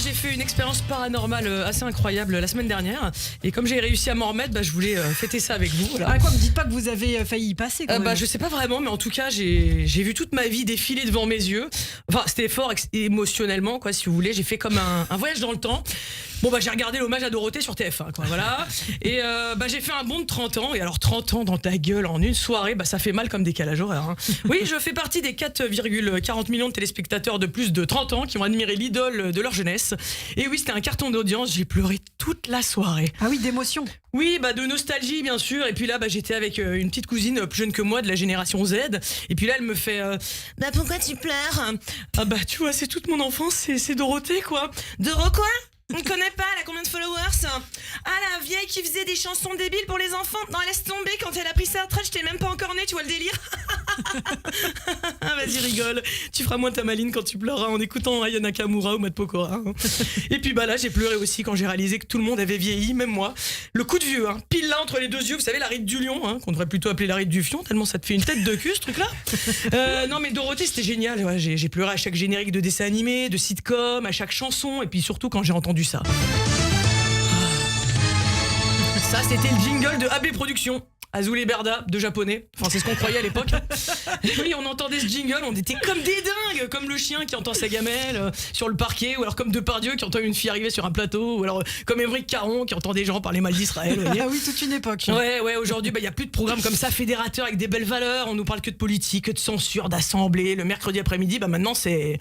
j'ai fait une expérience paranormale assez incroyable la semaine dernière. Et comme j'ai réussi à m'en remettre, je voulais fêter ça avec vous. Voilà. Ah quoi, me dites pas que vous avez failli y passer quand même. Je sais pas vraiment, mais en tout cas, j'ai vu toute ma vie défiler devant mes yeux. Enfin, c'était fort émotionnellement, quoi, si vous voulez. J'ai fait comme un voyage dans le temps. Bon, j'ai regardé l'hommage à Dorothée sur TF1, quoi, voilà. Et j'ai fait un bond de 30 ans. Et alors, 30 ans dans ta gueule en une soirée, ça fait mal comme décalage horaire. Hein. Oui, je fais partie des 4,40 millions de téléspectateurs de plus de 30 ans qui ont admiré l'idole de leur jeunesse. Et oui, c'était un carton d'audience. J'ai pleuré toute la soirée. Ah oui, d'émotion. Oui, de nostalgie, bien sûr. Et puis là, j'étais avec une petite cousine plus jeune que moi de la génération Z. Et puis là, elle me fait pourquoi tu pleures? Tu vois, c'est toute mon enfance, c'est Dorothée, quoi. Doro quoi? On ne connaît pas, elle a combien de followers? Ah, la vieille qui faisait des chansons débiles pour les enfants. Non, laisse tomber, quand elle a pris sa retraite, j'étais même pas encore née, tu vois le délire? Vas-y, rigole. Tu feras moins ta maline quand tu pleureras en écoutant Aya Nakamura ou Matt Pokora. Et puis là, j'ai pleuré aussi quand j'ai réalisé que tout le monde avait vieilli, même moi. Le coup de vieux, pile là entre les deux yeux, vous savez, la ride du lion, qu'on devrait plutôt appeler la ride du fion, tellement ça te fait une tête de cul, ce truc-là. Non, mais Dorothée, c'était génial. Ouais, j'ai pleuré à chaque générique de dessin animé, de sitcom, à chaque chanson, et puis surtout quand j'ai entendu ça. Ça, c'était le jingle de AB Productions. Azul et Berda, de japonais. Enfin, c'est ce qu'on croyait à l'époque. Oui, on entendait ce jingle, on était comme des dingues, comme le chien qui entend sa gamelle sur le parquet, ou alors comme Depardieu qui entend une fille arriver sur un plateau, ou alors comme Émeric Caron qui entend des gens parler mal d'Israël. Ah oui, toute une époque. Ouais, aujourd'hui, y a plus de programmes comme ça, fédérateurs avec des belles valeurs. On nous parle que de politique, que de censure, d'assemblée. Le mercredi après-midi, maintenant c'est...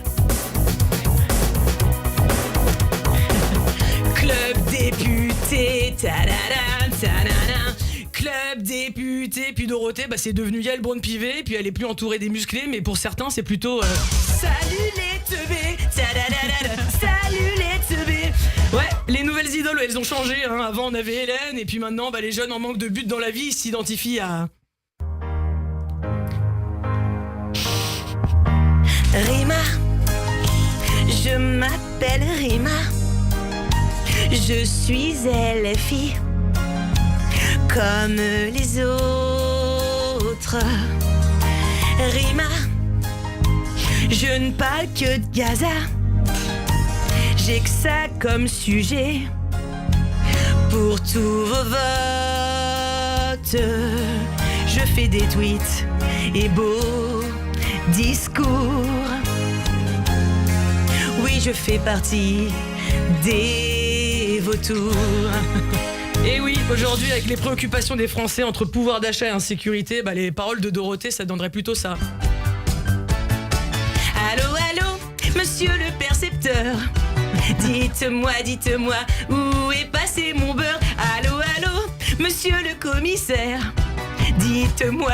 Club député, ta-da-da, ta-da-da. Club député, puis Dorothée, c'est devenu Yael Braun-Pivet, puis elle est plus entourée des musclés, mais pour certains, c'est plutôt salut les teubés, ta-da-da-da-da, salut les teubés. Ouais, les nouvelles idoles, elles ont changé. Avant, on avait Hélène, et puis maintenant, les jeunes en manque de but dans la vie s'identifient à... Rima, je m'appelle Rima. Je suis LFI, comme les autres. Rima, je ne parle que de Gaza. J'ai que ça comme sujet pour tous vos votes. Je fais des tweets et beaux discours. Oui, je fais partie des vautours. Et oui, aujourd'hui, avec les préoccupations des Français entre pouvoir d'achat et insécurité, les paroles de Dorothée, ça donnerait plutôt ça. Allô, allô, monsieur le percepteur. Dites-moi, où est passé mon beurre? Allô, allô, monsieur le commissaire. Dites-moi,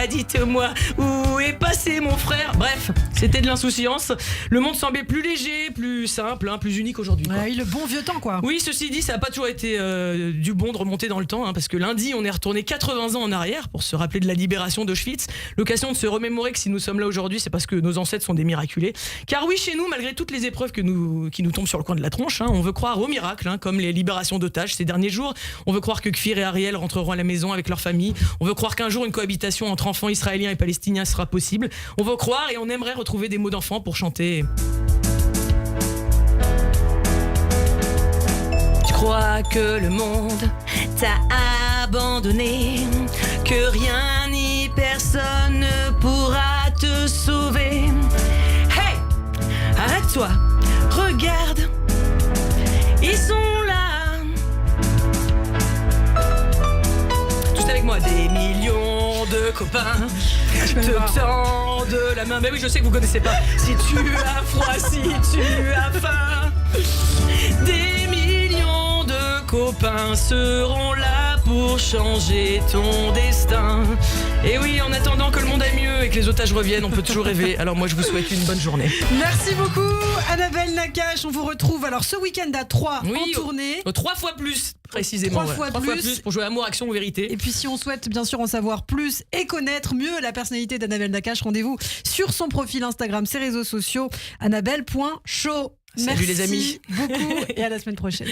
où est passé mon frère? Bref, c'était de l'insouciance. Le monde semblait plus léger, plus simple, plus unique aujourd'hui. Ouais, le bon vieux temps, quoi. Oui, ceci dit, ça n'a pas toujours été du bon de remonter dans le temps, parce que lundi, on est retourné 80 ans en arrière pour se rappeler de la libération d'Auschwitz. L'occasion de se remémorer que si nous sommes là aujourd'hui, c'est parce que nos ancêtres sont des miraculés. Car oui, chez nous, malgré toutes les épreuves qui nous tombent sur le coin de la tronche, on veut croire aux miracles, comme les libérations d'otages ces derniers jours. On veut croire que Kfir et Ariel rentreront à la maison avec leur famille. On veut croire qu'un jour, une cohabitation entre enfants israéliens et palestiniens sera possible. On veut croire et on aimerait retrouver des mots d'enfants pour chanter. Tu crois que le monde t'a abandonné, que rien ni personne ne pourra te sauver. Hey, arrête-toi, regarde, ils sont là. Tous avec moi, des millions de copains te tendent la main. Mais oui, je sais que vous connaissez pas. Si tu as froid, si tu as faim, des millions de copains seront là pour changer ton destin. Et oui, en attendant que le monde aille mieux et que les otages reviennent, on peut toujours rêver. Alors moi, je vous souhaite une bonne journée. Merci beaucoup, Annabelle Nakache. On vous retrouve alors ce week-end à 3 en tournée. 3 fois plus, précisément. 3 fois plus pour jouer Amour, Action ou Vérité. Et puis si on souhaite bien sûr en savoir plus et connaître mieux la personnalité d'Annabelle Nakache, rendez-vous sur son profil Instagram, ses réseaux sociaux, annabelle.show. Salut les amis. Merci beaucoup et à la semaine prochaine.